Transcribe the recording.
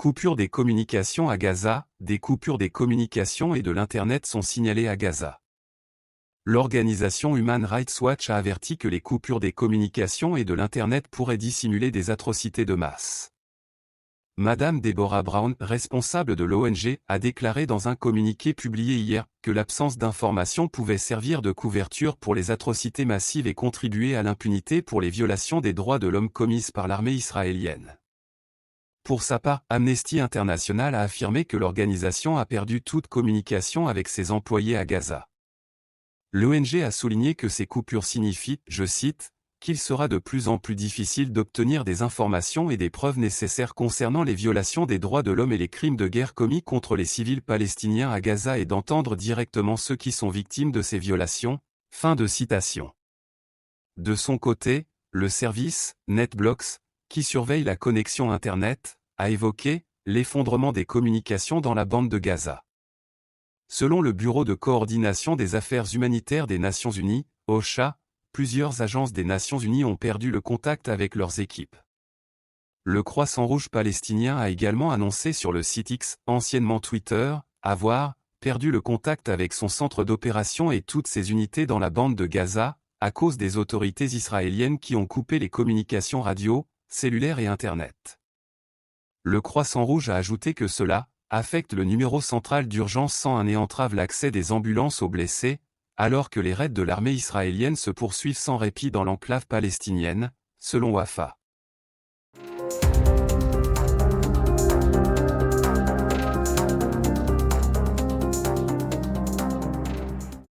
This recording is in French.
Coupure des communications à Gaza. Des coupures des communications et de l'Internet sont signalées à Gaza. L'organisation Human Rights Watch a averti que les coupures des communications et de l'Internet pourraient dissimuler des atrocités de masse. Madame Deborah Brown, responsable de l'ONG, a déclaré dans un communiqué publié hier que l'absence d'informations pouvait servir de couverture pour les atrocités massives et contribuer à l'impunité pour les violations des droits de l'homme commises par l'armée israélienne. Pour sa part, Amnesty International a affirmé que l'organisation a perdu toute communication avec ses employés à Gaza. L'ONG a souligné que ces coupures signifient, je cite, qu'il sera de plus en plus difficile d'obtenir des informations et des preuves nécessaires concernant les violations des droits de l'homme et les crimes de guerre commis contre les civils palestiniens à Gaza et d'entendre directement ceux qui sont victimes de ces violations. Fin de citation. De son côté, le service, NetBlocks, qui surveille la connexion Internet, a évoqué l'effondrement des communications dans la bande de Gaza. Selon le Bureau de coordination des affaires humanitaires des Nations Unies, OCHA, plusieurs agences des Nations Unies ont perdu le contact avec leurs équipes. Le Croissant-Rouge palestinien a également annoncé sur le site X, anciennement Twitter, avoir perdu le contact avec son centre d'opération et toutes ses unités dans la bande de Gaza, à cause des autorités israéliennes qui ont coupé les communications radio, cellulaires et Internet. Le Croissant-Rouge a ajouté que cela affecte le numéro central d'urgence 101 et entrave l'accès des ambulances aux blessés, alors que les raids de l'armée israélienne se poursuivent sans répit dans l'enclave palestinienne, selon Wafa.